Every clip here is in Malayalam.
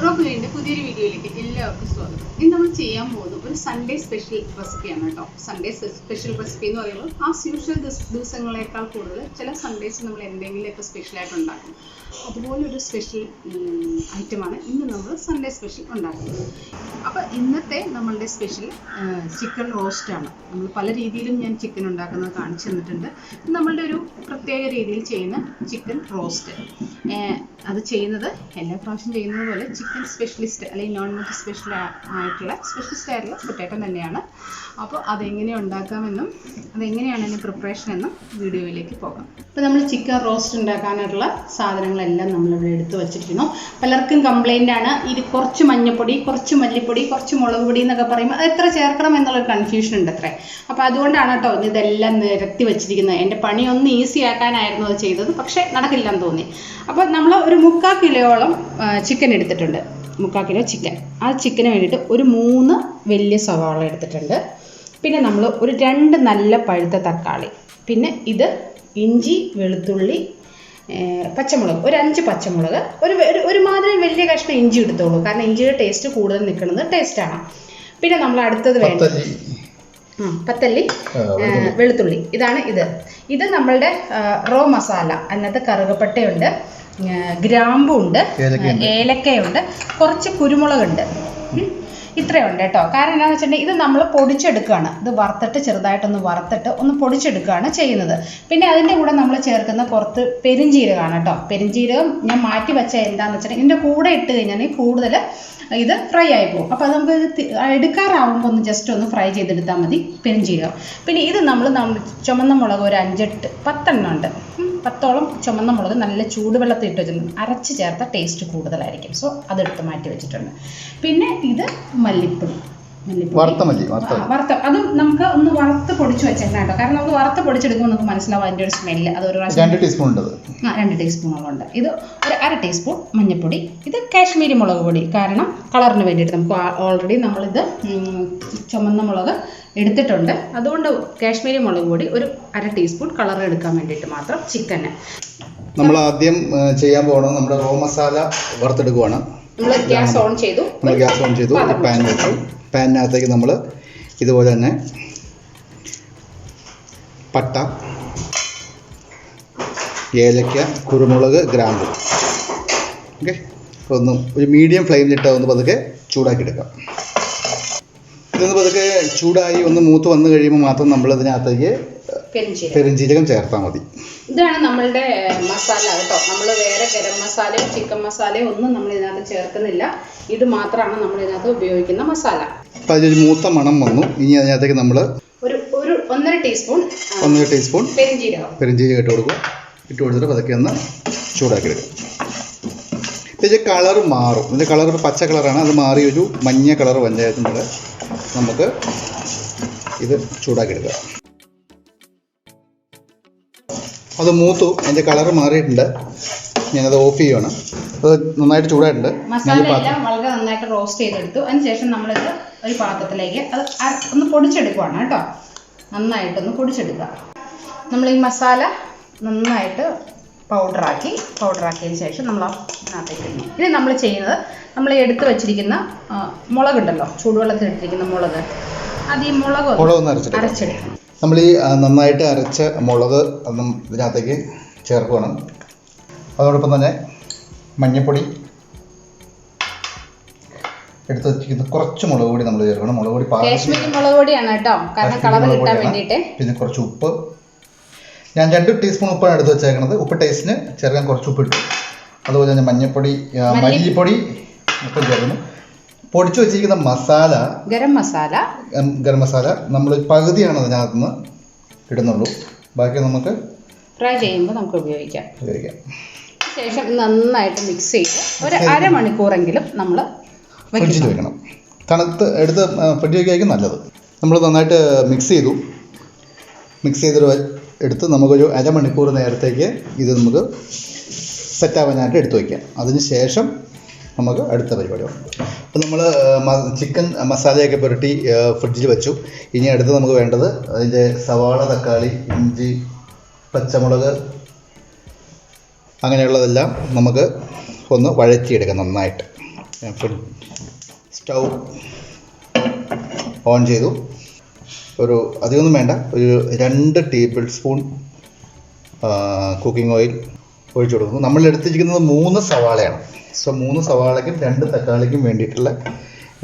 Pro-Culina പുതിയൊരു വീഡിയോയിലേക്ക് എല്ലാവർക്കും സ്വാഗതം. ഇന്ന് നമ്മൾ ചെയ്യാൻ പോകുന്നത് ഒരു സൺഡേ സ്പെഷ്യൽ റെസിപ്പിയാണ് കേട്ടോ. സൺഡേ സ്പെഷ്യൽ റെസിപ്പി എന്ന് പറയുമ്പോൾ ആസ് യൂഷ്വൽ ദിവസങ്ങളേക്കാൾ കൂടുതൽ ചില സൺഡേസ് നമ്മൾ എന്തെങ്കിലുമൊക്കെ സ്പെഷ്യലായിട്ട് ഉണ്ടാക്കും. അതുപോലെ ഒരു സ്പെഷ്യൽ ഐറ്റമാണ് ഇന്ന് നമ്മൾ സൺഡേ സ്പെഷ്യൽ ഉണ്ടാക്കുന്നത്. അപ്പോൾ ഇന്നത്തെ നമ്മളുടെ സ്പെഷ്യൽ ചിക്കൻ റോസ്റ്റാണ്. നമ്മൾ പല രീതിയിലും ഞാൻ ചിക്കൻ ഉണ്ടാക്കുന്നത് കാണിച്ചു തന്നിട്ടുണ്ട്. നമ്മളുടെ ഒരു പ്രത്യേക രീതിയിൽ ചെയ്യുന്ന ചിക്കൻ റോസ്റ്റ്. അത് ചെയ്യുന്നത് എല്ലാ പ്രാവശ്യം ചെയ്യുന്നത് പോലെ ചിക്കൻ സ്പെഷ്യലിസ്റ്റ് അല്ലെങ്കിൽ നോൺ വെജ് സ്പെഷ്യലിസ്റ്റ് ആയിട്ടുള്ള കുട്ടേട്ടൻ തന്നെയാണ്. അപ്പോൾ അതെങ്ങനെ ഉണ്ടാക്കാമെന്നും അതെങ്ങനെയാണ് അതിൻ്റെ പ്രിപ്പറേഷൻ എന്നും വീഡിയോയിലേക്ക് പോകാം. ഇപ്പോൾ നമ്മൾ ചിക്കൻ റോസ്റ്റ് ഉണ്ടാക്കാനായിട്ടുള്ള സാധനങ്ങളെല്ലാം നമ്മളിവിടെ എടുത്ത് വച്ചിരിക്കുന്നു. പലർക്കും കംപ്ലൈൻ്റ് ആണ് ഇത് കുറച്ച് മഞ്ഞൾപ്പൊടി, കുറച്ച് മല്ലിപ്പൊടി, കുറച്ച് മുളക് പൊടി എന്നൊക്കെ പറയുമ്പോൾ അത് എത്ര ചേർക്കണം എന്നുള്ളൊരു കൺഫ്യൂഷൻ ഉണ്ട് അത്രേ. അപ്പോൾ അതുകൊണ്ടാണ് കേട്ടോ ഇതെല്ലാം നിരത്തി വെച്ചിരിക്കുന്നത്. എൻ്റെ പണി ഒന്ന് ഈസി ആക്കാനായിരുന്നു അത് ചെയ്തത്, പക്ഷേ നടക്കില്ലെന്ന് തോന്നി. അപ്പോൾ നമ്മൾ ഒരു 3/4 കിലോയോളം ചിക്കൻ എടുത്തിട്ടുണ്ട്. 3/4 കിലോ ചിക്കൻ. ആ ചിക്കന് വേണ്ടിയിട്ട് ഒരു 3 വലിയ സവാള എടുത്തിട്ടുണ്ട്. പിന്നെ നമ്മൾ ഒരു 2 നല്ല പഴുത്ത തക്കാളി, പിന്നെ ഇത് ഇഞ്ചി, വെളുത്തുള്ളി, പച്ചമുളക്, ഒരു 5 പച്ചമുളക്, ഒരുമാതിരി വലിയ കഷ്ണം ഇഞ്ചി എടുത്തോളൂ, കാരണം ഇഞ്ചിയുടെ ടേസ്റ്റ് കൂടുതൽ നിൽക്കുന്നത് ടേസ്റ്റാണ്. പിന്നെ നമ്മൾ അടുത്തത് വേണ്ടത് പത്തല്ലി വെളുത്തുള്ളി. ഇത് നമ്മളുടെ റോ മസാല. അതിനകത്ത് കറുകപ്പട്ടയുണ്ട്, ഗ്രാമ്പുണ്ട്, ഏലക്കയുണ്ട്, കുറച്ച് കുരുമുളകുണ്ട്. ഇത്രയുണ്ട് കേട്ടോ. കാരണം എന്താണെന്ന് വെച്ചിട്ടുണ്ടെങ്കിൽ ഇത് നമ്മൾ പൊടിച്ചെടുക്കുകയാണ്. ഇത് വറുത്തിട്ട് ചെറുതായിട്ടൊന്ന് വറുത്തിട്ട് ഒന്ന് പൊടിച്ചെടുക്കുകയാണ് ചെയ്യുന്നത്. പിന്നെ അതിൻ്റെ കൂടെ നമ്മൾ ചേർക്കുന്ന പുറത്ത് പെരിഞ്ജീരകമാണ് കേട്ടോ. പെരിഞ്ജീരകം ഞാൻ മാറ്റി വെച്ച എന്താണെന്ന് വെച്ചിട്ടുണ്ടെങ്കിൽ ഇതിൻ്റെ കൂടെ ഇട്ട് കഴിഞ്ഞാൽ കൂടുതൽ ഇത് ഫ്രൈ ആയി പോകും. അപ്പോൾ അത് നമുക്ക് എടുക്കാറാവുമ്പോൾ ഒന്ന് ജസ്റ്റ് ഒന്ന് ഫ്രൈ ചെയ്തെടുത്താൽ മതി പെരിഞ്ജീരകം. പിന്നെ ഇത് നമ്മൾ ചുമന്ന മുളക് ഒരു 5-10 എണ്ണം ഉണ്ട്. 10ഓളം ചുമന്ന മുളക് നല്ല ചൂടുവെള്ളത്തിൽ ഇട്ട് വെച്ചിട്ടുണ്ട്. അരച്ച് ചേർത്ത ടേസ്റ്റ് കൂടുതലായിരിക്കും. സോ അതെടുത്ത് മാറ്റി വെച്ചിട്ടുണ്ട്. പിന്നെ ഇത് മല്ലിപ്പൊടി, വറുത്ത അത് നമുക്ക് ഒന്ന് വറുത്ത് പൊടിച്ച് വെച്ചേക്കണം കേട്ടോ. കാരണം നമുക്ക് വറുത്ത് പൊടിച്ചെടുക്കുമ്പോൾ നമുക്ക് മനസ്സിലാവും അതിൻ്റെ ഒരു സ്മെല്ല്. അത് ഒരു 2 ടീസ്പൂണോളം ഉണ്ട്. ഇത് ഒരു 1/2 ടീസ്പൂൺ മഞ്ഞൾപ്പൊടി. ഇത് കാശ്മീരി മുളക് പൊടി, കാരണം കളറിന് വേണ്ടിയിട്ട്. നമുക്ക് ഓൾറെഡി നമ്മളിത് ചുമന്ന മുളക് എടുത്തിട്ടുണ്ട്, അതുകൊണ്ട് കാശ്മീരി മുളക് പൊടി ഒരു 1/2 ടീസ്പൂൺ കളർ എടുക്കാൻ വേണ്ടിയിട്ട് മാത്രം ചിക്കന്. നമ്മൾ ആദ്യം ചെയ്യാൻ പോകുന്നത് നമ്മുടെ റോ മസാല വറുത്തെടുക്കുവാണ്. നമ്മൾ ഗ്യാസ് ഓൺ ചെയ്തു. പാൻ വെച്ചു. പാനിനകത്തേക്ക് നമ്മൾ ഇതുപോലെ തന്നെ പട്ട, ഏലക്ക, കുരുമുളക്, ഗ്രാമ്പു, ഓക്കെ, ഒരു മീഡിയം ഫ്ലെയിമിലിട്ട് ഒന്ന് പതുക്കെ ചൂടാക്കി എടുക്കാം. ഇതൊന്ന് പതുക്കെ ചൂടായി ഒന്ന് മൂത്ത് വന്നു കഴിയുമ്പോൾ മാത്രം നമ്മൾ ഇതിനകത്തേക്ക് പെരിഞ്ജീരകം ചേർത്താൽ മതി. ഇതാണ് നമ്മളുടെ മസാല കേട്ടോ. നമ്മൾ വേറെ ഗരം മസാലയോ ചിക്കൻ മസാലയോ ഒന്നും നമ്മൾ ഇതിനകത്ത് ചേർക്കുന്നില്ല. ഇത് മാത്രമാണ് നമ്മൾ ഇതിനകത്ത് ഉപയോഗിക്കുന്ന മസാല. അപ്പം അതിലൊരു മൂത്ത മണം വന്നു. ഇനി അതിനകത്തേക്ക് നമ്മൾ ഒരു 1.5 ടീസ്പൂൺ പെരിഞ്ജീരകം ഇട്ട് കൊടുക്കും. ഇട്ട് കൊടുത്തിട്ട് പതുക്കെ ഒന്ന് ചൂടാക്കി എടുക്കും. ഇതിൻ്റെ കളർ മാറും. ഇതിൻ്റെ കളർ ഒരു പച്ച കളറാണ്. അത് മാറി ഒരു മഞ്ഞ കളർ പഞ്ചായത്തിൻ്റെ നമുക്ക് ഇത് ചൂടാക്കി എടുക്കാം. അത് മൂത്തു, അതിൻ്റെ കളർ മാറിയിട്ടുണ്ട്. ഞാനത് ഓഫ് ചെയ്യുവാണ്. അത് നന്നായിട്ട് ചൂടായിട്ടുണ്ട്. മസാല എല്ലാം വളരെ നന്നായിട്ട് റോസ്റ്റ് ചെയ്തെടുത്തു. അതിനുശേഷം നമ്മളിത് ഒരു പാത്രത്തിലേക്ക് അത് ഒന്ന് പൊടിച്ചെടുക്കുവാണ് കേട്ടോ. നന്നായിട്ടൊന്ന് പൊടിച്ചെടുക്കുക. നമ്മൾ ഈ മസാല നന്നായിട്ട് പൗഡറാക്കിയതിന് ശേഷം നമ്മൾ അതിനകത്തേക്ക് ഇടുന്നു. ഇനി നമ്മൾ ചെയ്യുന്നത്, നമ്മൾ എടുത്ത് വെച്ചിരിക്കുന്ന മുളകുണ്ടല്ലോ, ചൂടുവെള്ളത്തിൽ ഇട്ടിരിക്കുന്ന മുളക്, അത് ഈ മുളക് അരച്ചെടുക്കണം. നമ്മൾ ഈ നന്നായിട്ട് അരച്ച മുളക് അതും ഇതിനകത്തേക്ക് ചേർക്കുകയാണ്. അതോടൊപ്പം തന്നെ മഞ്ഞൾപ്പൊടി എടുത്ത് വെച്ചിരിക്കുന്ന കുറച്ച് മുളക് പൊടി നമ്മൾ ചേർക്കണം. മുളക് പൊടി കാശ്മീരി മുളക് പൊടിയാണ് കേട്ടോ, കാരണം കളർ കിട്ടാൻ വേണ്ടിയിട്ട്. പിന്നെ കുറച്ച് ഉപ്പ്. ഞാൻ 2 ടീസ്പൂൺ ഉപ്പാണ് എടുത്ത് വെച്ചേക്കുന്നത്. ഉപ്പ് ടേസ്റ്റിന് ചേർക്കാൻ കുറച്ച് ഉപ്പ് ഇട്ടു. അതുപോലെ തന്നെ മഞ്ഞൾപ്പൊടി, മല്ലിപ്പൊടി ഉപ്പ് ചേർക്കുന്നു. പൊടിച്ചു വെച്ചിരിക്കുന്ന മസാല, ഗരം മസാല നമ്മൾ പകുതിയാണ് അതിനകത്ത് നിന്ന് ഇടുന്നുള്ളൂ. ബാക്കി നമുക്ക് ഫ്രൈ ചെയ്യുമ്പോൾ നമുക്ക് ഉപയോഗിക്കാം. ശേഷം നന്നായിട്ട് മിക്സ് ചെയ്ത് ഒരു 1/2 മണിക്കൂറെങ്കിലും നമ്മൾ ഫ്രിഡ്ജിൽ വെക്കണം. തണുത്ത് എടുത്ത് ഫ്രിഡ്ജിൽ വയ്ക്കുകയായിരിക്കും നല്ലത്. നമ്മൾ നന്നായിട്ട് മിക്സ് ചെയ്ത് എടുത്ത് നമുക്കൊരു 1/2 മണിക്കൂർ നേരത്തേക്ക് ഇത് നമുക്ക് സെറ്റാവാനായിട്ട് എടുത്തു വയ്ക്കാം. അതിന് ശേഷം നമുക്ക് അടുത്ത പരിപാടിയാണ്. അപ്പോൾ നമ്മൾ ചിക്കൻ മസാലയൊക്കെ പുരട്ടി ഫ്രിഡ്ജിൽ വെച്ചു. ഇനി അടുത്ത് നമുക്ക് വേണ്ടത് അതിൻ്റെ സവാള, തക്കാളി, ഇഞ്ചി, പച്ചമുളക്, അങ്ങനെയുള്ളതെല്ലാം നമുക്ക് ഒന്ന് വഴറ്റിയെടുക്കാം നന്നായിട്ട്. സ്റ്റൗ ഓൺ ചെയ്തു. ഒരു അധികമൊന്നും വേണ്ട, ഒരു 2 ടേബിൾ സ്പൂൺ കുക്കിംഗ് ഓയിൽ ഒഴിച്ചു കൊടുക്കുന്നു. നമ്മൾ എടുത്തിരിക്കുന്നത് 3 സവാളയാണ്. സോ 3 സവാളയ്ക്കും 2 തക്കാളിക്കും വേണ്ടിയിട്ടുള്ള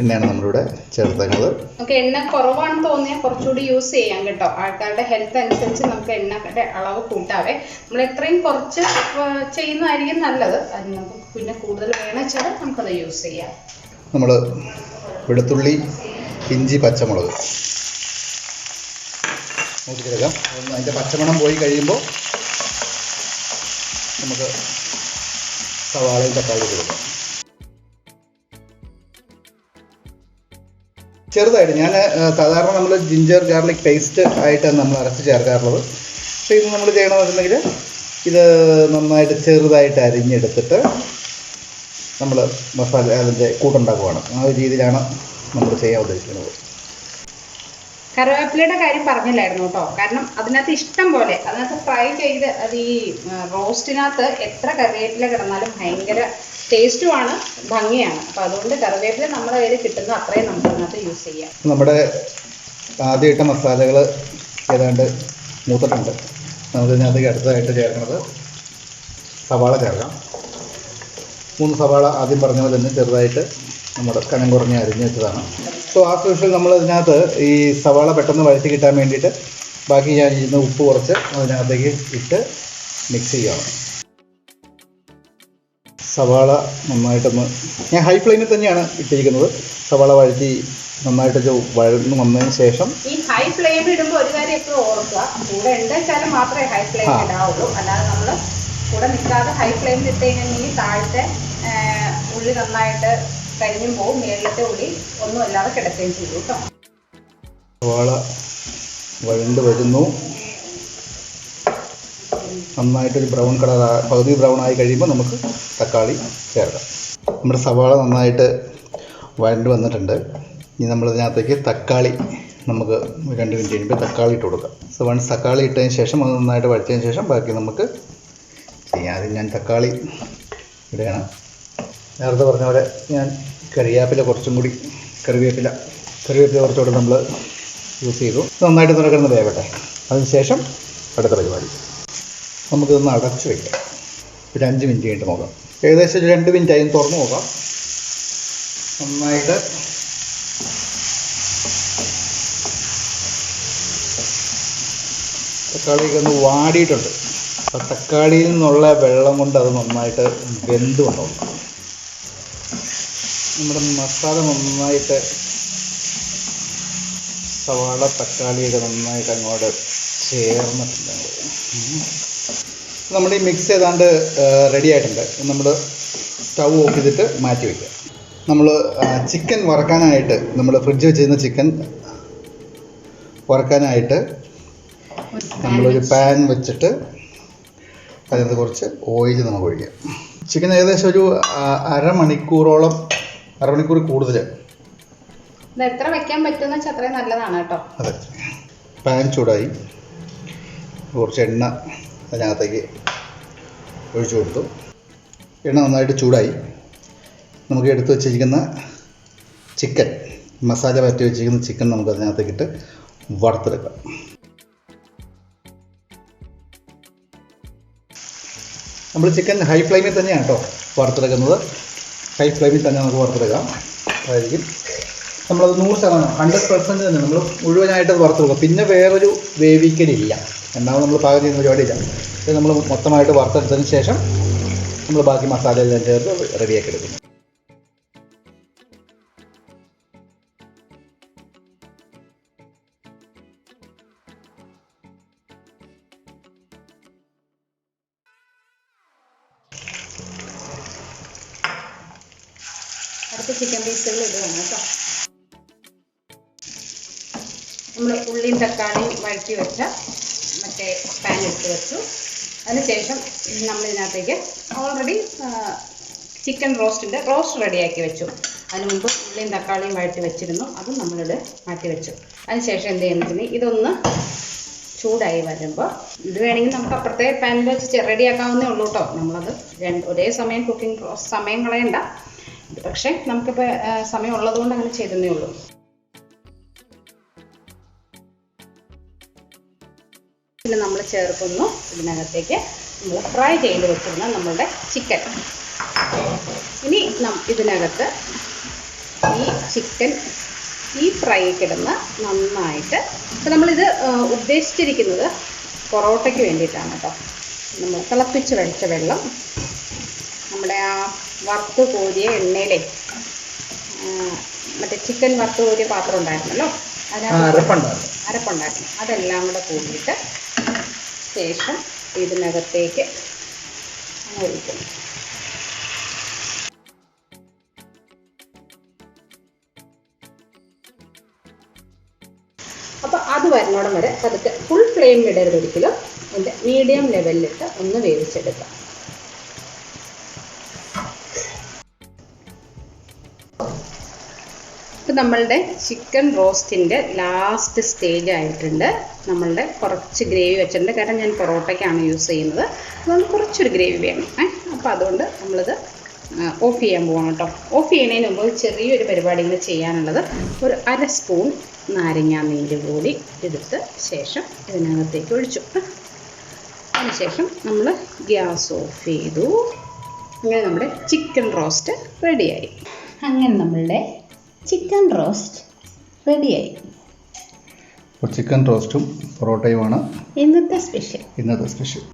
എണ്ണയാണ് നമ്മളിവിടെ ചേർത്തേക്കുന്നത്. നമുക്ക് എണ്ണ കുറവാണെന്ന് തോന്നിയാൽ കുറച്ചുകൂടി യൂസ് ചെയ്യാം കേട്ടോ. ആൾക്കാരുടെ ഹെൽത്ത് അനുസരിച്ച് നമുക്ക് എണ്ണയുടെ അളവ് കൂട്ടാവേ. നമ്മൾ എത്രയും കുറച്ച് ചെയ്യുന്നതായിരിക്കും നല്ലത്. അത് നമുക്ക് പിന്നെ കൂടുതൽ വേണം വെച്ചാൽ നമുക്കത് യൂസ് ചെയ്യാം. നമ്മൾ വെളുത്തുള്ളി, ഇഞ്ചി, പച്ചമുളക് നോക്കിയെടുക്കാം. അതിൻ്റെ പച്ചമണം പോയി കഴിയുമ്പോൾ നമുക്ക് സവാളയും തക്കാളി കൊടുക്കാം. ചെറുതായിട്ട് ഞാൻ സാധാരണ നമ്മൾ ജിഞ്ചർ ഗാർലിക് പേസ്റ്റ് ആയിട്ടാണ് നമ്മൾ അരച്ച് ചേർക്കാറുള്ളത്. പക്ഷേ ഇത് നമ്മൾ ചെയ്യണമെന്നുണ്ടെങ്കിൽ ഇത് നന്നായിട്ട് ചെറുതായിട്ട് അരിഞ്ഞെടുത്തിട്ട് നമ്മൾ മസാല അതിൻ്റെ കൂട്ടുണ്ടാക്കുവാണ്. ആ ഒരു രീതിയിലാണ് നമ്മൾ ചെയ്യാൻ ഉദ്ദേശിക്കുന്നത്. കറിവേപ്പിലയുടെ കാര്യം പറഞ്ഞില്ലായിരുന്നു കേട്ടോ. കാരണം അതിനകത്ത് ഇഷ്ടം പോലെ അതിനകത്ത് ഫ്രൈ ചെയ്ത് അത് ഈ റോസ്റ്റിനകത്ത് എത്ര കറിവേപ്പില കിടന്നാലും ഭയങ്കര ടേസ്റ്റുമാണ്, ഭംഗിയാണ്. അപ്പോൾ അതുകൊണ്ട് കറിവേപ്പില നമ്മുടെ കയ്യിൽ കിട്ടുന്ന അത്രയും നമുക്ക് അതിനകത്ത് യൂസ് ചെയ്യാം. നമ്മുടെ ആദ്യം ഇട്ട മസാലകൾ ഏതാണ്ട് മൂത്തിട്ടുണ്ട്. നമുക്കിതിനകത്തേക്ക് അടുത്തതായിട്ട് ചേർക്കുന്നത് സവാള ചേർക്കാം. 3 സവാള ആദ്യം പറഞ്ഞ പോലെ തന്നെ ചെറുതായിട്ട് നമ്മുടെ കനം കുറഞ്ഞ് അരിഞ്ഞ് വെച്ചതാണ്. സോ ആ സ്പെഷ്യൽ നമ്മൾ ഇതിനകത്ത് ഈ സവാള പെട്ടെന്ന് വഴറ്റി കിട്ടാൻ വേണ്ടിയിട്ട് ബാക്കി ഞാൻ ഇരുന്ന് ഉപ്പ് കുറച്ച് അതിനകത്തേക്ക് ഇട്ട് മിക്സ് ചെയ്യുകയാണ്. സവാള നന്നായിട്ടൊന്ന് ഞാൻ ഹൈ ഫ്ലെയിമിൽ തന്നെയാണ് ഇട്ടിരിക്കുന്നത്. സവാള വഴറ്റി നന്നായിട്ട് വഴന്ന് വന്നതിന് ശേഷം ഈ ഹൈ ഫ്ലെയിമിൽ ഇടുമ്പോൾ ഒരു കാര്യം എപ്പോഴും ഓർക്കുക, കൂടെ ഉണ്ടെച്ചാലും മാത്രമേ ഹൈ ഫ്ലെയിമിൽ ഇടാവുള്ളൂ. അല്ലാതെ നമ്മൾ കൂടെ നിൽക്കാതെ ഹൈ ഫ്ലെയിമിൽ ഇട്ട് കഴിഞ്ഞാൽ താഴത്തെ ഉള്ളി നന്നായിട്ട് കരിഞ്ഞും പോവും, മേളിലത്തെ ഉള്ളി ഒന്നും അല്ലാതെ കിടക്കുകയും ചെയ്യും കേട്ടോ. സവാള വഴണ്ട് വരുന്നു. നന്നായിട്ടൊരു ബ്രൗൺ കളർ പകുതി ബ്രൗൺ ആയി കഴിയുമ്പോൾ നമുക്ക് തക്കാളി ചേർക്കാം. നമ്മുടെ സവാള നന്നായിട്ട് വഴണ്ട് വന്നിട്ടുണ്ട്. ഇനി നമ്മളിതിനകത്തേക്ക് തക്കാളി നമുക്ക് 2 മിനിറ്റ് കഴിയുമ്പോൾ തക്കാളി ഇട്ട് കൊടുക്കാം. സോ വൺസ് തക്കാളി ഇട്ടതിന് ശേഷം അത് നന്നായിട്ട് വഴച്ചതിന് ശേഷം ബാക്കി നമുക്ക് ചെയ്യാം. ആദ്യം ഞാൻ തക്കാളി ഇടുകയാണ്. നേരത്തെ പറഞ്ഞ പോലെ ഞാൻ കറിവേപ്പില കുറച്ചുകൂടെ നമ്മൾ യൂസ് ചെയ്തു. നന്നായിട്ട് നിറക്കുന്ന വേവട്ടെ. അതിനുശേഷം അടുത്ത പരിപാടി നമുക്കിതൊന്ന് അടച്ച് വയ്ക്കാം. ഒരു 5 മിനിറ്റ് കഴിഞ്ഞിട്ട് നോക്കാം. ഏകദേശം ഒരു 2 മിനിറ്റ് ആയി തുറന്ന് നോക്കാം. നന്നായിട്ട് തക്കാളിയൊക്കെ ഒന്ന് വാടിയിട്ടുണ്ട്. ആ തക്കാളിയിൽ നിന്നുള്ള വെള്ളം കൊണ്ട് അത് നന്നായിട്ട് വെന്ത് വന്നോളും. നമ്മുടെ മസാല നന്നായിട്ട് സവാള തക്കാളിയൊക്കെ നന്നായിട്ട് അങ്ങോട്ട് ചേർന്നിട്ടുണ്ട്. നമ്മുടെ ഈ മിക്സ് ഏതാണ്ട് റെഡി ആയിട്ടുണ്ട്. നമ്മൾ സ്റ്റൗ ഓഫ് ചെയ്തിട്ട് മാറ്റി വയ്ക്കുക. നമ്മൾ ചിക്കൻ വറക്കാനായിട്ട് നമ്മൾ ഫ്രിഡ്ജ് വെച്ചിരുന്ന ചിക്കൻ വറക്കാനായിട്ട് നമ്മളൊരു പാൻ വെച്ചിട്ട് അതിനകത്ത് കുറച്ച് ഓയിൽ നമുക്ക് ഒഴിക്കാം. ചിക്കൻ ഏകദേശം ഒരു അരമണിക്കൂർ കൂടുതൽ എത്ര വെക്കാൻ പറ്റുമെന്ന് വെച്ചാൽ അത്രയും നല്ലതാണ് കേട്ടോ. അതെ. പാൻ ചൂടായി, കുറച്ച് എണ്ണ അതിനകത്തേക്ക് ഒഴിച്ചു കൊടുത്തു. എണ്ണ നന്നായിട്ട് ചൂടായി. നമുക്ക് എടുത്ത് വെച്ചിരിക്കുന്ന ചിക്കൻ, മസാല പറ്റി വെച്ചിരിക്കുന്ന ചിക്കൻ നമുക്ക് അതിനകത്തേക്കിട്ട് വറുത്തെടുക്കാം. നമ്മൾ ചിക്കൻ ഹൈ ഫ്ലെയിമിൽ തന്നെയാണ് കേട്ടോ വറുത്തെടുക്കുന്നത്. ഹൈ ഫ്ലെയിമിൽ തന്നെ നമുക്ക് വറുത്തെടുക്കാം. അതായിരിക്കും നമ്മളത് 100% 100% തന്നെ നമ്മൾ മുഴുവനായിട്ട് വറുത്തെടുക്കുക. പിന്നെ വേറൊരു വേവിക്കലില്ല, എന്നാലും നമ്മൾ പാകം ചെയ്യുന്ന പരിപാടിയില്ല. ഇത് നമ്മൾ മൊത്തമായിട്ട് വറുത്തെടുത്തതിന് ശേഷം നമ്മൾ ബാക്കി മസാല എല്ലാം ചേർത്ത് റെഡിയാക്കി എടുക്കുന്നു. അടുത്ത ചിക്കൻ പീസുകൾ ഇടുകയാണ് കേട്ടോ. നമ്മൾ ഉള്ളിയും തക്കാളിയും വഴറ്റി വെച്ച മറ്റേ പാൻ എടുത്ത് വെച്ചു. അതിനുശേഷം നമ്മളിതിനകത്തേക്ക് ഓൾറെഡി ചിക്കൻ റോസ്റ്റ് റെഡിയാക്കി വെച്ചു. അതിന് മുമ്പ് ഉള്ളിയും തക്കാളിയും വഴറ്റി വെച്ചിരുന്നു, അതും നമ്മളിത് മാറ്റി വെച്ചു. അതിനുശേഷം എന്ത് ചെയ്യുന്നത്, ഇതൊന്ന് ചൂടായി വരുമ്പോൾ ഇത് വേണമെങ്കിൽ നമുക്ക് അപ്പുറത്തെ പാനിൽ വെച്ച് റെഡിയാക്കാവുന്നേ ഉള്ളൂ കേട്ടോ. നമ്മളത് ഒരേ സമയം കുക്കിംഗ് സമയം കളയണ്ട. ഇത് പക്ഷേ നമുക്കിപ്പോൾ സമയം ഉള്ളതുകൊണ്ട് അങ്ങനെ ചെയ്തതേ ഉള്ളൂ. പിന്നെ നമ്മൾ ചേർക്കുന്നു ഇതിനകത്തേക്ക് നമ്മൾ ഫ്രൈ ചെയ്ത് വെച്ചിരുന്ന നമ്മളുടെ ചിക്കൻ. ഇനി ഇതിനകത്ത് ഈ ചിക്കൻ ഈ ഫ്രൈ കിടന്ന് നന്നായിട്ട്, ഇപ്പം നമ്മളിത് ഉദ്ദേശിച്ചിരിക്കുന്നത് പൊറോട്ടയ്ക്ക് വേണ്ടിയിട്ടാണ് കേട്ടോ. നമ്മൾ തിളപ്പിച്ച് വെച്ച വെള്ളം നമ്മുടെ ആ വറുത്ത് കോരിയ എണ്ണയിലെ മറ്റേ ചിക്കൻ വറുത്ത് കോരിയ പാത്രം ഉണ്ടായിരുന്നല്ലോ, അരപ്പുണ്ടായിരുന്നു, അതെല്ലാം കൂടെ കൂടിയിട്ട് ശേഷം ഇതിനകത്തേക്ക് ഒഴിക്കും. അപ്പോൾ അത് വരുന്നോടം വരെ പതുക്കെ ഫുൾ ഫ്ലെയിം ഇടരുത് ഒരിക്കലും, അതിൻ്റെ മീഡിയം ലെവലിലിട്ട് ഒന്ന് വേവിച്ചെടുക്കാം. ഇപ്പം നമ്മളുടെ ചിക്കൻ റോസ്റ്റിൻ്റെ ലാസ്റ്റ് സ്റ്റേജ് ആയിട്ടുണ്ട്. നമ്മളുടെ കുറച്ച് ഗ്രേവി വെച്ചിട്ടുണ്ട്, കാരണം ഞാൻ പൊറോട്ടയ്ക്കാണ് യൂസ് ചെയ്യുന്നത്, അതുകൊണ്ട് കുറച്ചൊരു ഗ്രേവി വേണം. അപ്പോൾ അതുകൊണ്ട് നമ്മളിത് ഓഫ് ചെയ്യാൻ പോകണം കേട്ടോ. ഓഫ് ചെയ്യുന്നതിന് മുമ്പ് ചെറിയൊരു പരിപാടി കൂടി ചെയ്യാനുള്ളത്, ഒരു 1/2 സ്പൂൺ നാരങ്ങാ നീര് കൂടി എടുത്ത് ശേഷം ഇതിനകത്തേക്ക് ഒഴിച്ചു. അതിനുശേഷം നമ്മൾ ഗ്യാസ് ഓഫ് ചെയ്തു. അങ്ങനെ നമ്മുടെ ചിക്കൻ റോസ്റ്റ് റെഡിയായി. അങ്ങനെ നമ്മളുടെ ചിക്കൻ റോസ്റ്റ് റെഡിയായി. ചിക്കൻ റോസ്റ്റും പൊറോട്ടയുമാണ് ഇന്നത്തെ സ്പെഷ്യൽ.